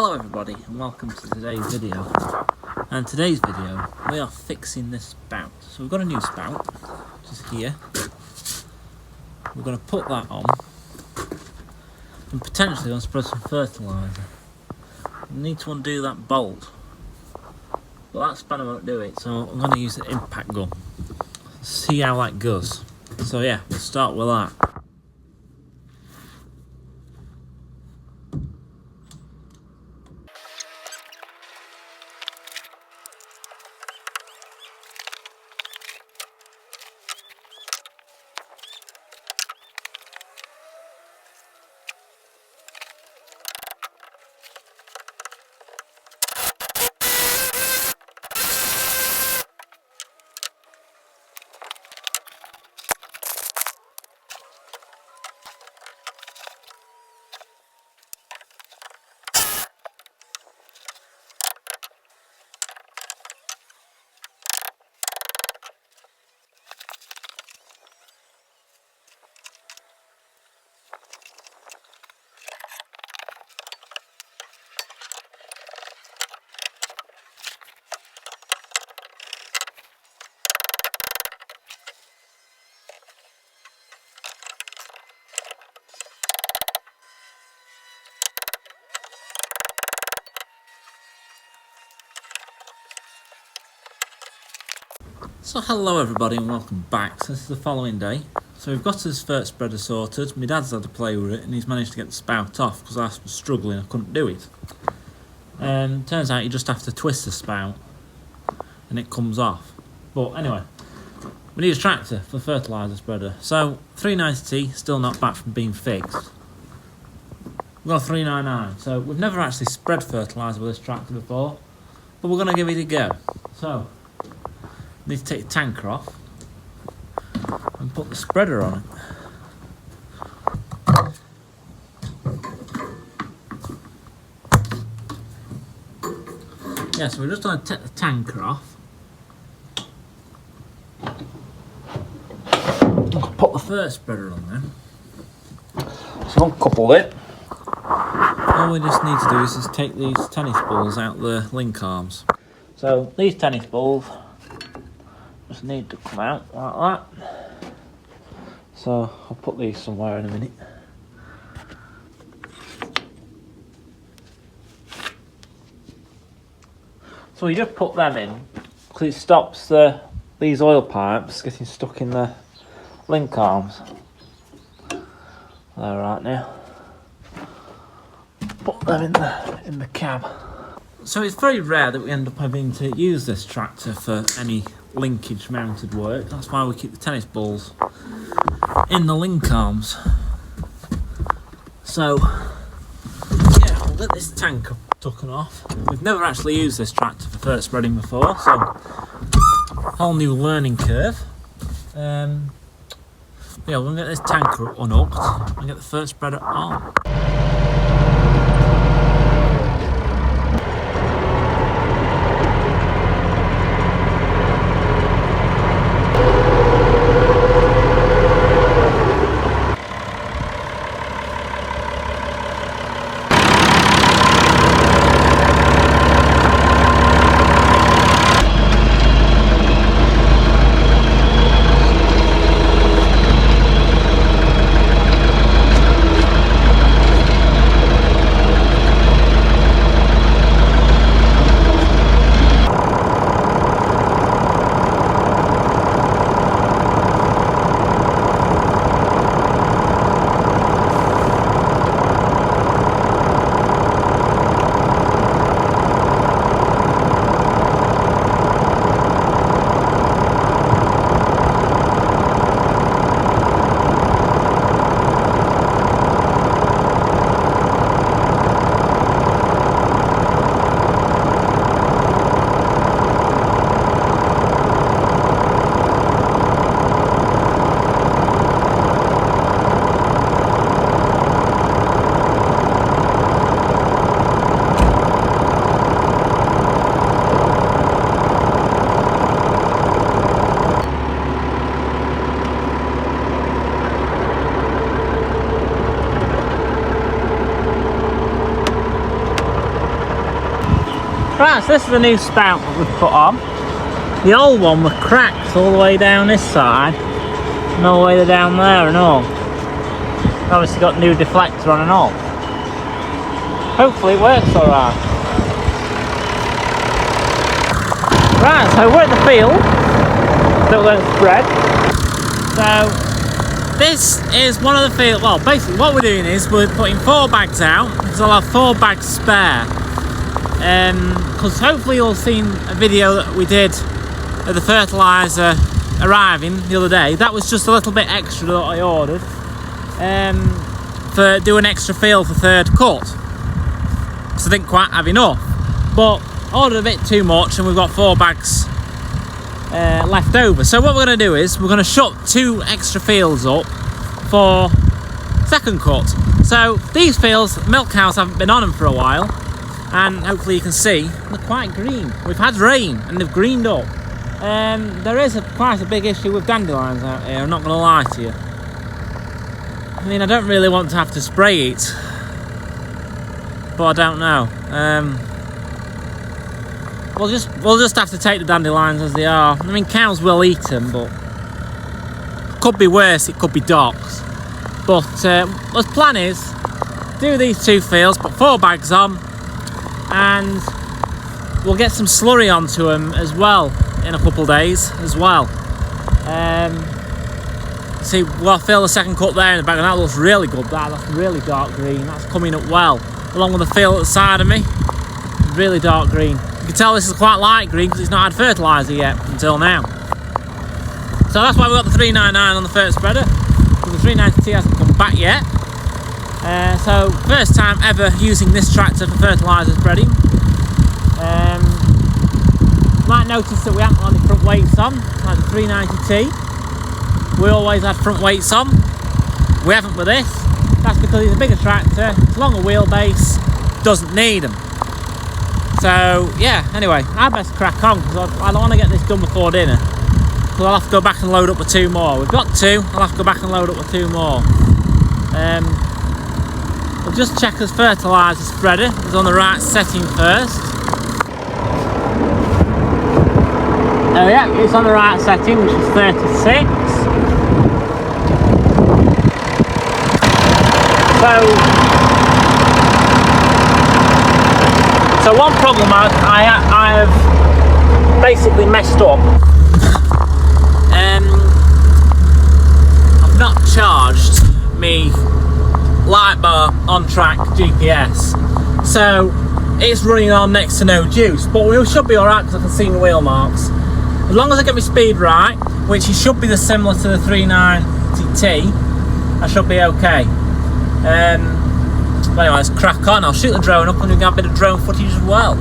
Hello everybody and welcome to today's video. And today's video we are fixing this spout. So we've got a new spout, which is here. We're going to put that on and potentially going to spread some fertiliser. We need to undo that bolt, but that spanner won't do it, so I'm going to use the impact gun. See how that goes. So yeah, we'll start with that. So hello everybody and welcome back. So this is the following day. So we've got his fert spreader sorted. My dad's had to play with it and he's managed to get the spout off because I was struggling, I couldn't do it. Turns out you just have to twist the spout and it comes off. But anyway, we need a tractor for the fertiliser spreader. So 390T, still not back from being fixed. We've got a 399, so we've never actually spread fertiliser with this tractor before, but we're going to give it a go. So need to take the tanker off and put the spreader on it. Yeah, so we're just going to take the tanker off. Put the fert spreader on then. So uncouple it. All we just need to do is take these tennis balls out the link arms. So these tennis balls just need to come out like that. So I'll put these somewhere in a minute. So you just put them in because it stops these oil pipes getting stuck in the link arms. There right now. Put them in the cab. So it's very rare that we end up having to use this tractor for any linkage mounted work. That's why we keep the tennis balls in the link arms. So yeah, we'll get this tanker tucking off. We've never actually used this tractor for fert spreading before, so whole new learning curve. Yeah, we're going to get this tanker unhooked and get the fert spreader on. Right, so this is the new spout that we've put on. The old one was cracked all the way down this side and all the way down there and all. Obviously got new deflector on and all. Hopefully it works alright. Right, so we're at the field that we're going to spread. So this is one of the fields. Well, basically what we're doing is we're putting 4 bags out because I'll have 4 bags spare. Because hopefully you'll have seen a video that we did of the fertiliser arriving the other day. That was just a little bit extra that I ordered for doing extra field for 3rd cut. So I didn't quite have enough, but I ordered a bit too much and we've got 4 bags left over. So what we're going to do is we're going to shut 2 extra fields up for 2nd cut. So these fields, milk cows haven't been on them for a while, and hopefully you can see they're quite green. We've had rain and they've greened up. There is quite a big issue with dandelions out here, I'm not going to lie to you. I mean, I don't really want to have to spray it, but I don't know. We'll just have to take the dandelions as they are. I mean, cows will eat them, but it could be worse, it could be docks. But the plan is, do these 2 fields, put 4 bags on, and we'll get some slurry onto them as well in a couple of days as well. See, we'll fill the 2nd cut there in the bag, and that looks really good. That's really dark green. That's coming up well, along with the field at the side of me. Really dark green. You can tell this is quite light green because it's not had fertiliser yet until now. So that's why we've got the 399 on the first spreader, because the 390T hasn't come back yet. So first time ever using this tractor for fertiliser spreading. Might notice that we haven't got any front weights on, like the 390T. We always had front weights on. We haven't with this. That's because it's a bigger tractor, it's a longer wheelbase, doesn't need them. So yeah, anyway, I best crack on because I don't want to get this done before dinner. Because I'll have to go back and load up with 2 more. We've got 2, I'll have to go back and load up with 2 more. We'll just check this fertiliser spreader is on the right setting first. Oh yeah, it's on the right setting, which is 36. So one problem I have basically messed up. I've not charged me light bar on track GPS, so it's running on next to no juice, but we should be alright because I can see the wheel marks. As long as I get my speed right, which it should be similar to the 390T, I should be okay. But anyway, let's crack on. I'll shoot the drone up and we can have a bit of drone footage as well.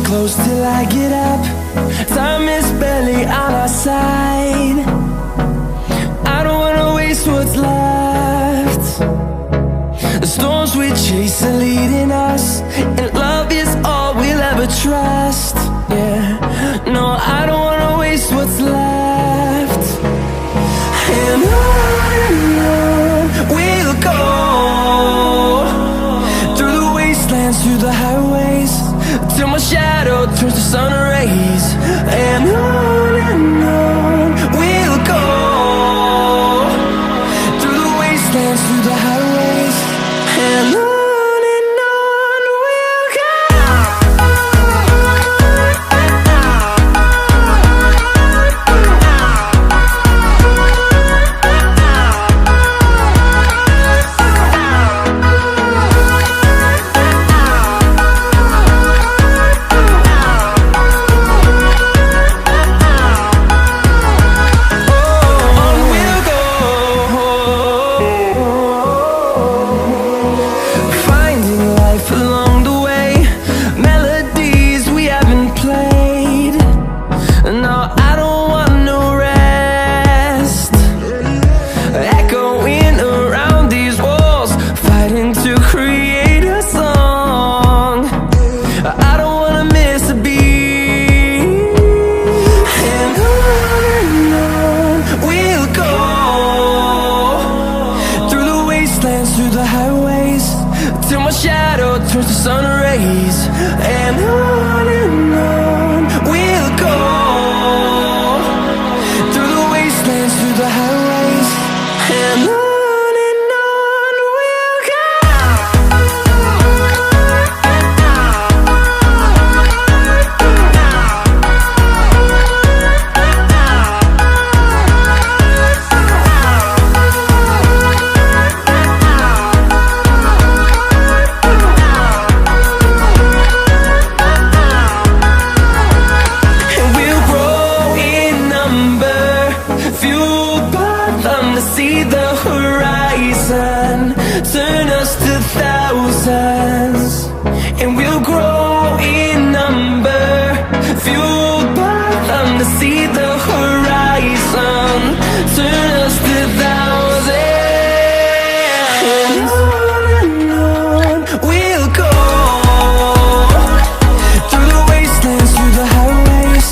Close till I get up. Time is barely on our side. I don't wanna waste what's left. The storms we chase are leading us, and love is all we'll ever trust. Yeah, no, I don't wanna waste what's left. And on we'll go, through the wastelands, through the highways, till my shadow turns to sun rays. And on we'll go, through the wastelands, through the highways, and on we'll go. wastelands, through the highways, till my shadow turns to sun rays. And on we'll go, through the wastelands, through the highways, and on we'll go. See the horizon turn us to thousands, and we'll grow in number, fueled by them to see the horizon turn us to thousands. And on we'll go, through the wastelands, through the highways,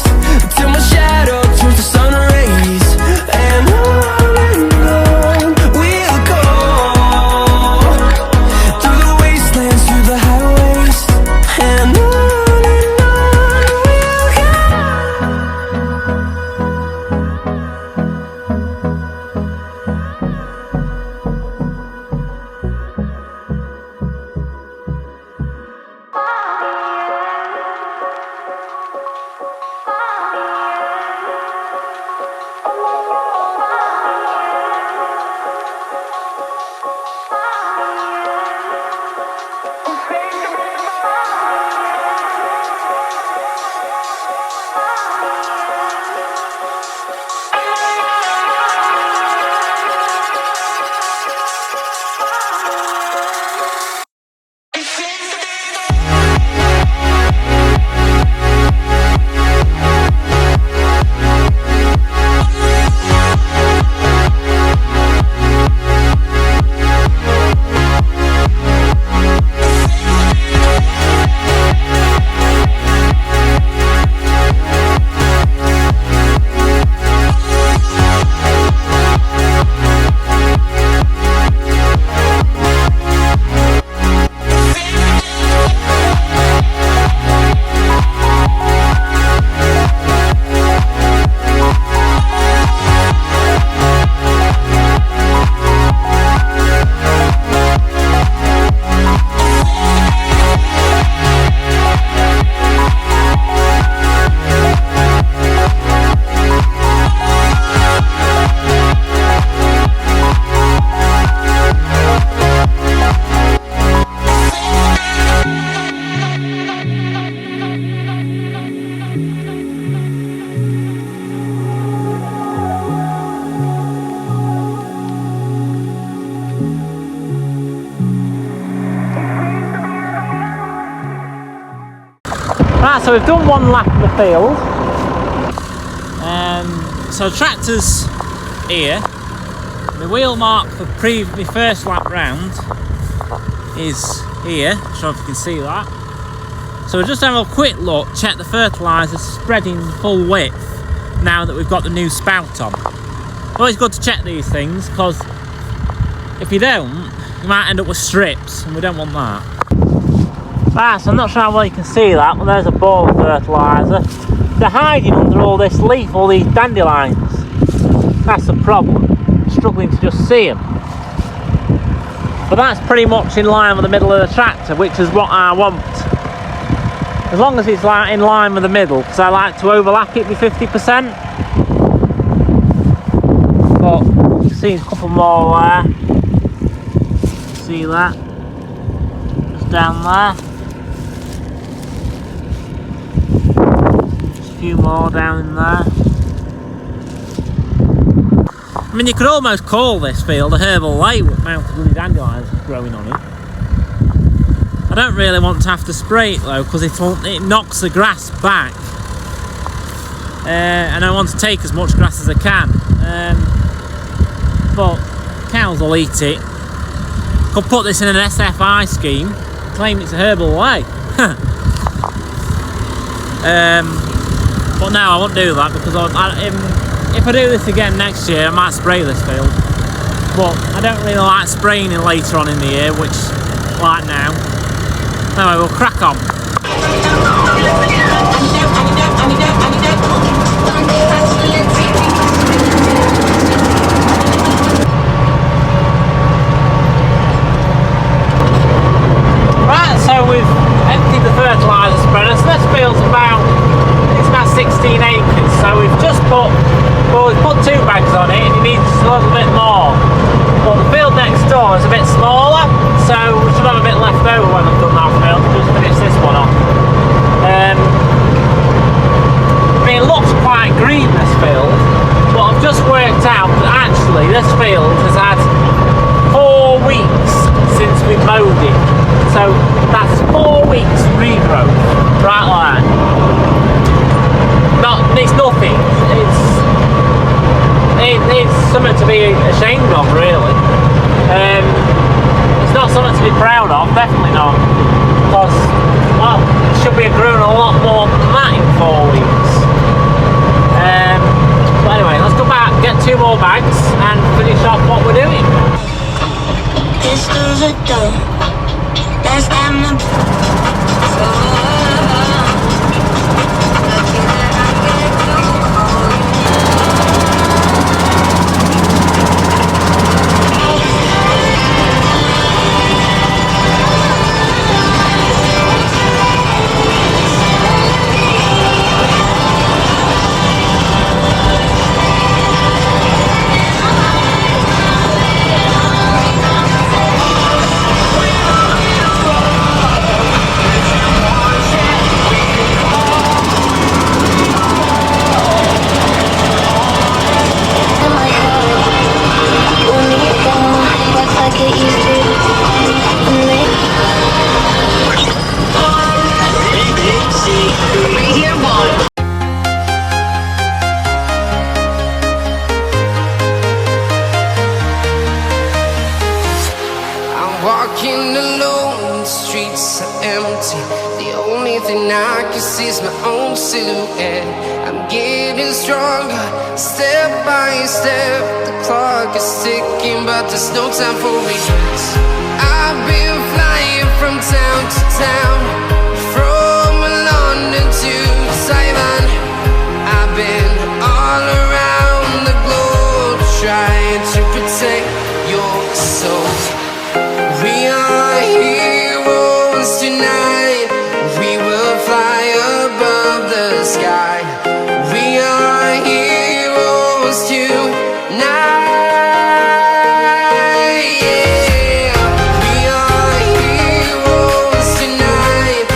till my shadow turns to sun rays. And on Right, so we've done one lap of the field. So tractor's here. The wheel mark for my first lap round is here. I'm not sure if you can see that. So we'll just have a quick look, check the fertiliser spreading full width now that we've got the new spout on. Always good to check these things, because if you don't, you might end up with strips, and we don't want that. Right, so I'm not sure how well you can see that, but there's a ball of fertiliser. They're hiding under all this leaf, all these dandelions. That's the problem. I'm struggling to just see them. But that's pretty much in line with the middle of the tractor, which is what I want. As long as it's like in line with the middle, because I like to overlap it with 50%. But you can see a couple more there. See that? Just down there. Just a few more down in there. I mean, you could almost call this field a herbal lake with amount of bloody dandelions growing on it. I don't really want to have to spray it though, because it knocks the grass back, and I want to take as much grass as I can. But cows will eat it. Could put this in an SFI scheme, claim it's a herbal lake. But no, I won't do that, because if I do this again next year, I might spray this field. but I don't really like spraying it later on in the year, which like now. Anyway, we'll crack on. Right, so we've emptied the fertiliser spreader, so this field's about 16 acres, so we've just put, well, we've put 2 bags on it and it needs a little bit more, but the field next door is a bit smaller, so we should have a bit left over when I've done that field. Just finish this one off. I mean, it looks quite green, this field, but I've just worked out that actually this field has had 4 weeks since we mowed it, so that's 4 weeks regrowth right there. It's nothing. It's something to be ashamed of, really. It's not something to be proud of, definitely not. Because, well, it should be grown a lot more than that in 4 weeks. But anyway, let's go back, get 2 more bags, and finish off what we're doing. Pistols are done. That's time to. Walking alone, the streets are empty. The only thing I can see is my own silhouette. I'm getting stronger, step by step. The clock is ticking, but there's no time for regrets. I've been flying from town to town, from London to Taiwan. I've been all around the globe, trying to protect your soul. We are heroes tonight. We will fly above the sky. We are heroes tonight. Yeah. We are heroes tonight.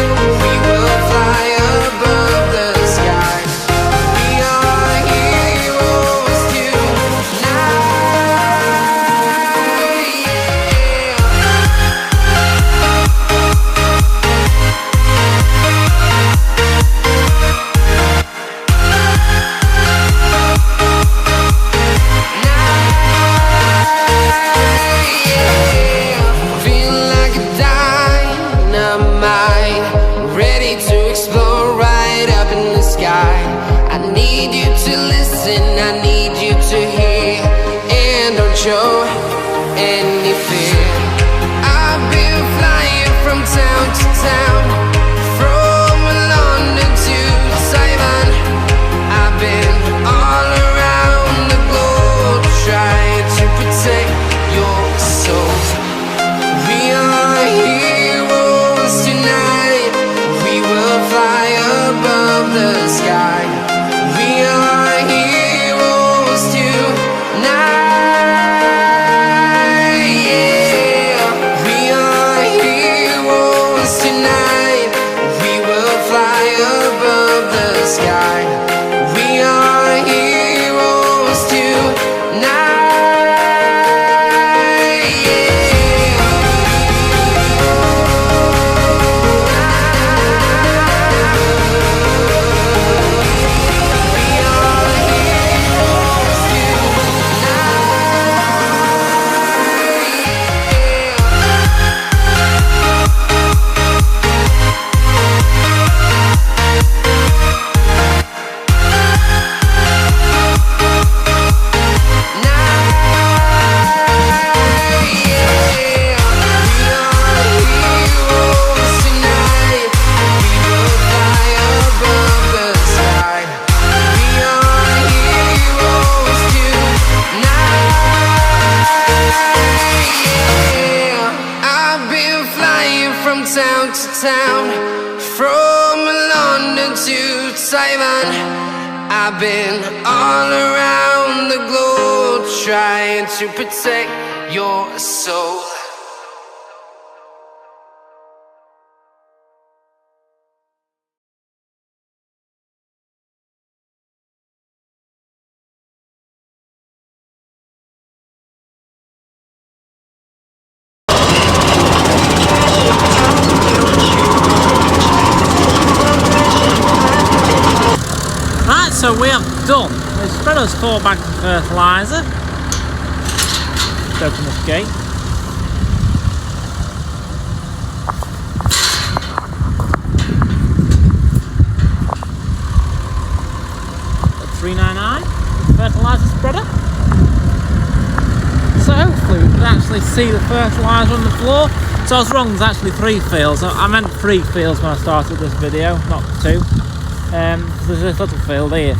town to town, from London to Taiwan. I've been all around the globe trying to protect your soul. Right, so we have done. We've spread us 4 bags of fertiliser. Let's open this gate. $3.99 fertiliser spreader. So hopefully we can actually see the fertiliser on the floor. So I was wrong, there's actually 3 fields. I meant 3 fields when I started this video, not 2. There's this little field here.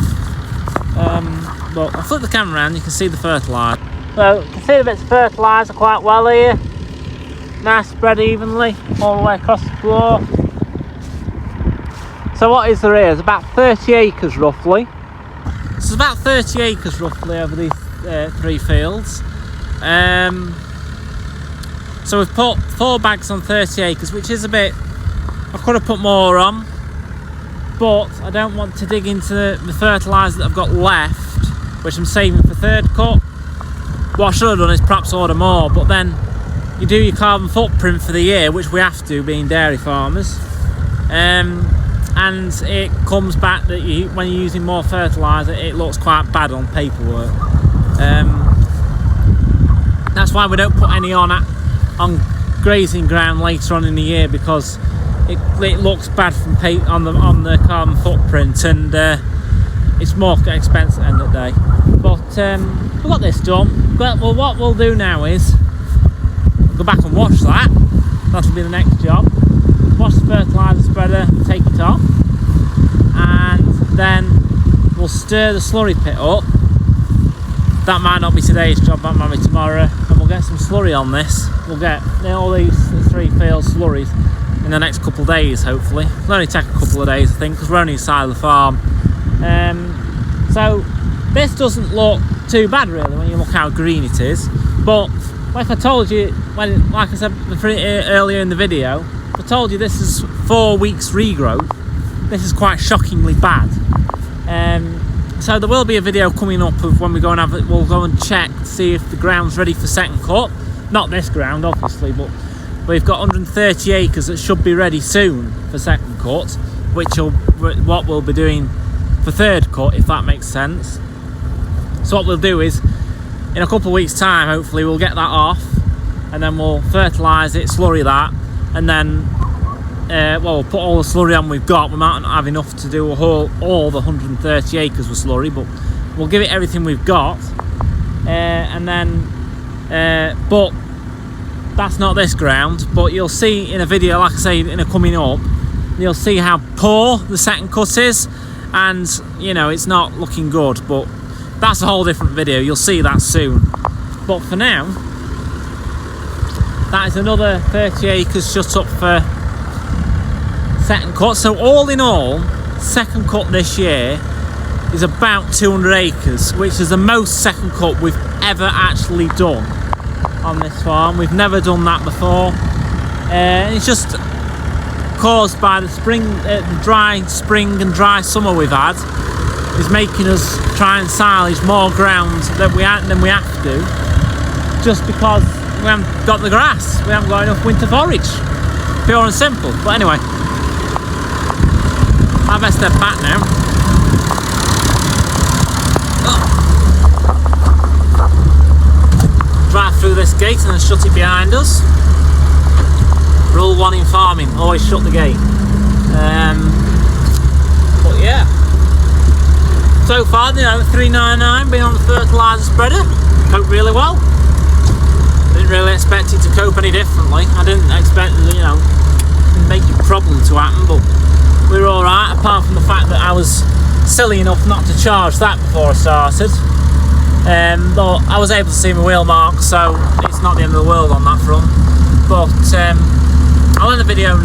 But I'll flip the camera around, you can see the fertiliser. So you can see the bits of fertiliser quite well here. Nice spread evenly all the way across the floor. So what is there here? It's about 30 acres roughly. So it's about 30 acres roughly over these 3 fields. So we've put 4 bags on 30 acres, which is a bit... I could have put more on, but I don't want to dig into the fertiliser that I've got left, which I'm saving for third cut. What I should have done is perhaps order more, but then you do your carbon footprint for the year, which we have to, being dairy farmers. And it comes back that when you're using more fertiliser, it looks quite bad on paperwork. That's why we don't put any on grazing ground later on in the year, because it looks bad from on the carbon footprint, and it's more expensive at the end of the day. But we've got this done. Well, what we'll do now is go back and wash that. That'll be the next job. Wash the fertiliser spreader, take it off, and then we'll stir the slurry pit up. That might not be today's job, that might be tomorrow, and we'll get some slurry on this. We'll get all these 3 field slurries in the next couple of days, hopefully. It'll only take a couple of days, I think, because we're only inside the farm. So this doesn't look too bad really when you look how green it is, but like I told you, like I said earlier in the video, I told you this is 4 weeks regrowth. This is quite shockingly bad. So there will be a video coming up of when we go and we'll go and check to see if the ground's ready for second cut. Not this ground obviously, but we've got 130 acres that should be ready soon for second cut, which what we'll be doing for third cut, if that makes sense. So what we'll do is, in a couple of weeks time, hopefully we'll get that off, and then we'll fertilise it, slurry that, and then we'll put all the slurry on we've got. We might not have enough to do all the 130 acres with slurry, but we'll give it everything we've got, and then but that's not this ground. But you'll see in a video, like I say, in a coming up, you'll see how poor the second cut is, and you know it's not looking good, but that's a whole different video. You'll see that soon. But for now, that is another 30 acres shut up for second cut. So all in all, second cut this year is about 200 acres, which is the most second cut we've ever actually done on this farm. We've never done that before. It's just caused by the dry spring and dry summer we've had is making us try and silage more ground than we have to, just because we haven't got the grass, we haven't got enough winter forage, pure and simple. But anyway, I best step back now. Drive through this gate and then shut it behind us. Rule 1 in farming, always shut the gate. But yeah, so far, you know, $3.99 being on the fertiliser spreader, coped really well. Didn't really expect it to cope any differently. I didn't expect, you know, a major problem to happen, but we were alright, apart from the fact that I was silly enough not to charge that before I started. But I was able to see my wheel marks, so it's not the end of the world on that front. But I'll end the video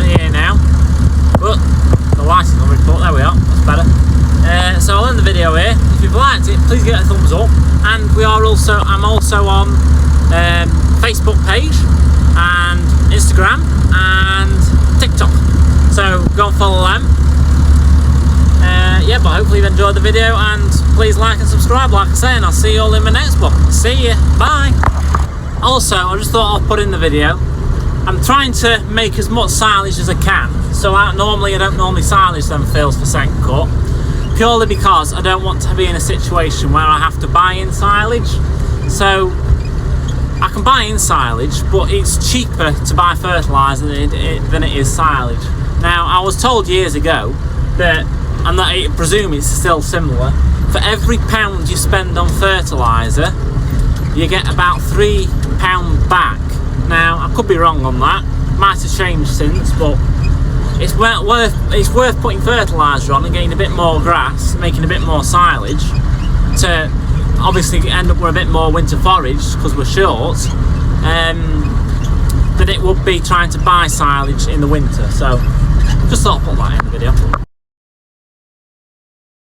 I'm also on Facebook page and Instagram and TikTok. So go and follow them. Yeah, but hopefully you've enjoyed the video, and please like and subscribe, like I say, and I'll see you all in my next one. See ya, bye. Also, I just thought I'd put in the video, I'm trying to make as much silage as I can. So I don't normally silage them fields for second cut, purely because I don't want to be in a situation where I have to buy in silage. So I can buy in silage, but it's cheaper to buy fertiliser than it is silage. Now, I was told years ago that, and I presume it's still similar, for every £1 you spend on fertiliser, you get about £3 back. Now, I could be wrong on that, might have changed since, but it's worth putting fertiliser on and getting a bit more grass, making a bit more silage, to obviously end up with a bit more winter forage because we're short, than it would be trying to buy silage in the winter. So just thought I'd put that in the video.